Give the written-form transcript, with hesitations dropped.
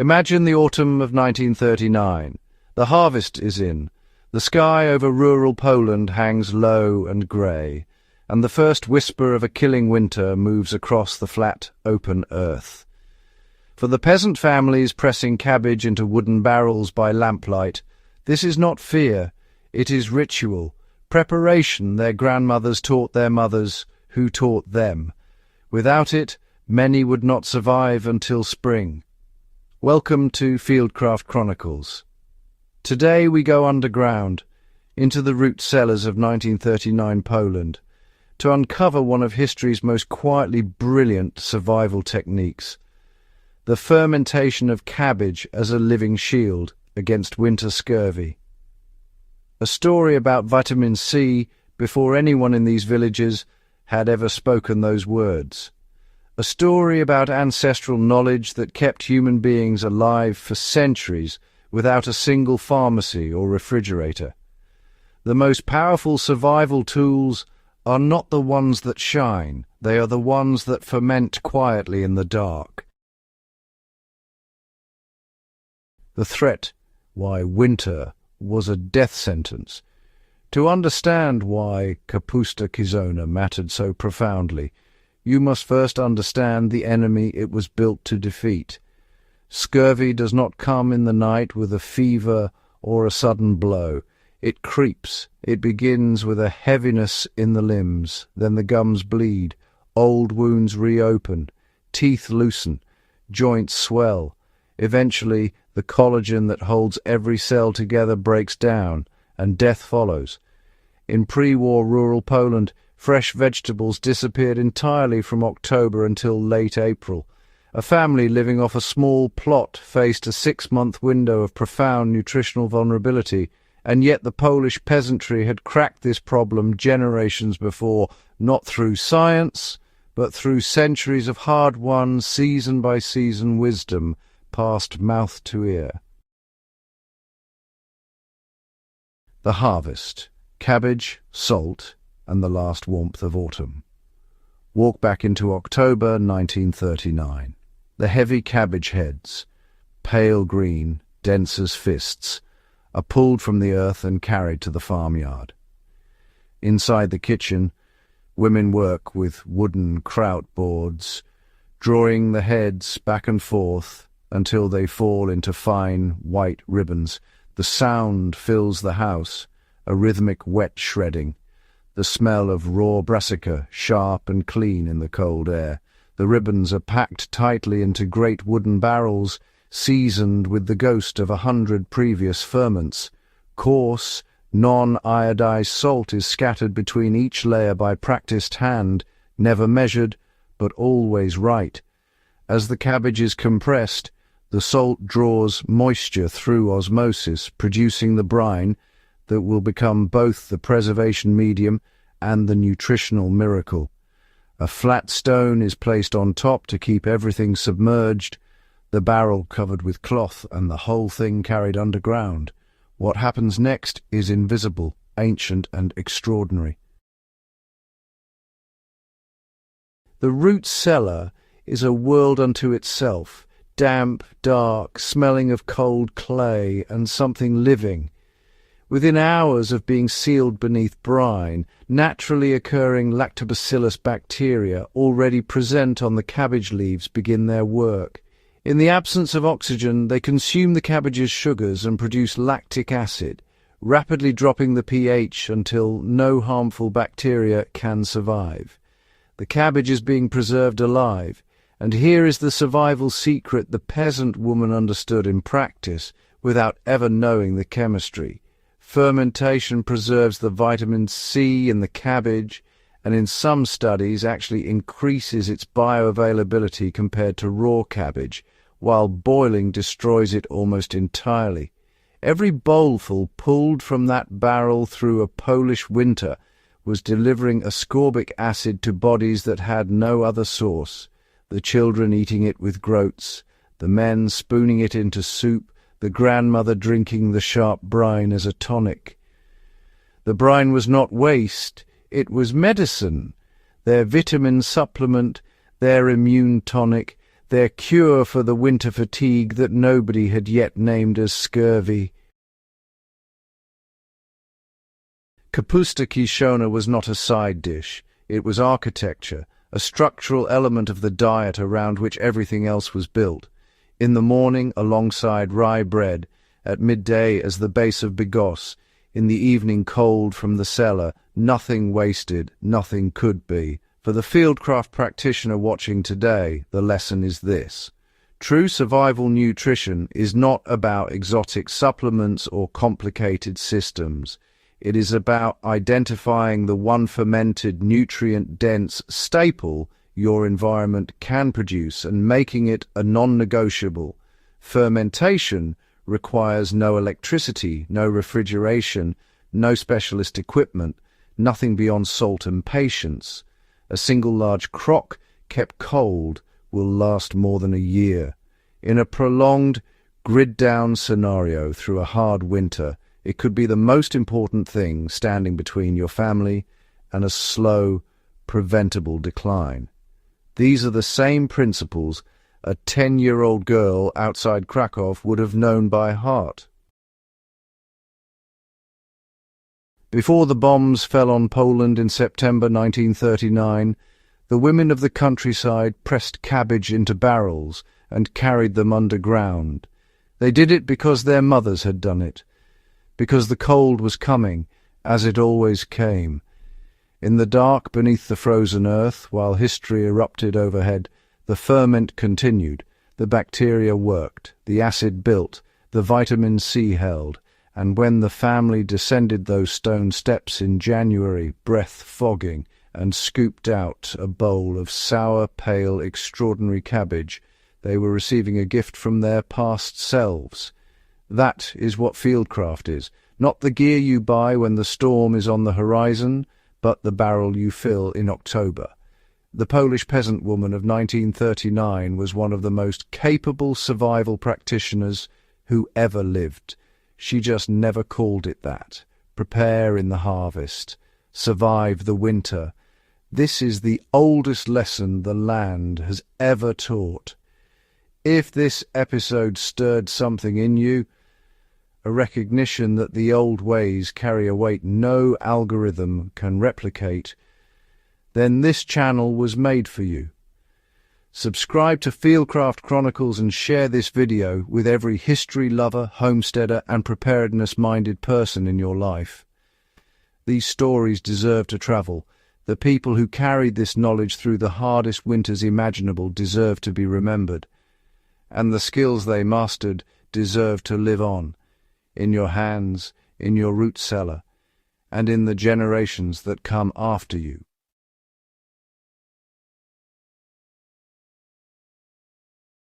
Imagine the autumn of 1939. The harvest is in. The sky over rural Poland hangs low and grey, and the first whisper of a killing winter moves across the flat, open earth. For the peasant families pressing cabbage into wooden barrels by lamplight, this is not fear, it is ritual, preparation their grandmothers taught their mothers, who taught them. Without it, many would not survive until spring. Welcome to Fieldcraft Chronicles. Today we go underground, into the root cellars of 1939 Poland, to uncover one of history's most quietly brilliant survival techniques, the fermentation of cabbage as a living shield against winter scurvy. A story about vitamin C before anyone in these villages had ever spoken those words. A story about ancestral knowledge that kept human beings alive for centuries without a single pharmacy or refrigerator. The most powerful survival tools are not the ones that shine, they are the ones that ferment quietly in the dark. The threat, why winter was a death sentence. To understand why Kapusta Kizona mattered so profoundly, you must first understand the enemy it was built to defeat. Scurvy does not come in the night with a fever or a sudden blow. It creeps. It begins with a heaviness in the limbs, then the gums bleed, old wounds reopen, teeth loosen, joints swell. Eventually, the collagen that holds every cell together breaks down, and death follows. In pre-war rural Poland, fresh vegetables disappeared entirely from October until late April. A family living off a small plot faced a 6-month window of profound nutritional vulnerability, and yet the Polish peasantry had cracked this problem generations before, not through science, but through centuries of hard-won, season-by-season wisdom, passed mouth to ear. The harvest, cabbage, salt, and the last warmth of autumn. Walk back into October 1939. The heavy cabbage heads, pale green, dense as fists, are pulled from the earth and carried to the farmyard. Inside the kitchen, women work with wooden kraut boards, drawing the heads back and forth until they fall into fine white ribbons. The sound fills the house, a rhythmic wet shredding, the smell of raw brassica, sharp and clean in the cold air. The ribbons are packed tightly into great wooden barrels, seasoned with the ghost of 100 previous ferments. Coarse, non-iodized salt is scattered between each layer by practiced hand, never measured, but always right. As the cabbage is compressed, the salt draws moisture through osmosis, producing the brine that will become both the preservation medium and the nutritional miracle. A flat stone is placed on top to keep everything submerged, the barrel covered with cloth and the whole thing carried underground. What happens next is invisible, ancient and extraordinary. The root cellar is a world unto itself, damp, dark, smelling of cold clay and something living. Within hours of being sealed beneath brine, naturally occurring lactobacillus bacteria already present on the cabbage leaves begin their work. In the absence of oxygen, they consume the cabbage's sugars and produce lactic acid, rapidly dropping the pH until no harmful bacteria can survive. The cabbage is being preserved alive, and here is the survival secret the peasant woman understood in practice without ever knowing the chemistry. Fermentation preserves the vitamin C in the cabbage, and in some studies actually increases its bioavailability compared to raw cabbage, while boiling destroys it almost entirely. Every bowlful pulled from that barrel through a Polish winter was delivering ascorbic acid to bodies that had no other source, the children eating it with groats, the men spooning it into soup, the grandmother drinking the sharp brine as a tonic. The brine was not waste, it was medicine, their vitamin supplement, their immune tonic, their cure for the winter fatigue that nobody had yet named as scurvy. Kapusta kishona was not a side dish. It was architecture, a structural element of the diet around which everything else was built. In the morning, alongside rye bread, at midday as the base of bigos, in the evening cold from the cellar, nothing wasted, nothing could be. For the Fieldcraft practitioner watching today, the lesson is this. True survival nutrition is not about exotic supplements or complicated systems. It is about identifying the one fermented, nutrient-dense staple your environment can produce and making it a non-negotiable. Fermentation requires no electricity, no refrigeration, no specialist equipment, nothing beyond salt and patience. A single large crock kept cold will last more than a year. In a prolonged, grid-down scenario through a hard winter, it could be the most important thing standing between your family and a slow, preventable decline. These are the same principles a 10-year-old girl outside Krakow would have known by heart. Before the bombs fell on Poland in September 1939, the women of the countryside pressed cabbage into barrels and carried them underground. They did it because their mothers had done it, because the cold was coming, as it always came. In the dark beneath the frozen earth, while history erupted overhead, the ferment continued, the bacteria worked, the acid built, the vitamin C held, and when the family descended those stone steps in January, breath fogging, and scooped out a bowl of sour, pale, extraordinary cabbage, they were receiving a gift from their past selves. That is what Fieldcraft is, not the gear you buy when the storm is on the horizon, but the barrel you fill in October. The Polish peasant woman of 1939 was one of the most capable survival practitioners who ever lived. She just never called it that. Prepare in the harvest. Survive the winter. This is the oldest lesson the land has ever taught. If this episode stirred something in you, a recognition that the old ways carry a weight no algorithm can replicate, then this channel was made for you. Subscribe to Fieldcraft Chronicles and share this video with every history lover, homesteader and preparedness-minded person in your life. These stories deserve to travel. The people who carried this knowledge through the hardest winters imaginable deserve to be remembered. And the skills they mastered deserve to live on, in your hands, in your root cellar, and in the generations that come after you.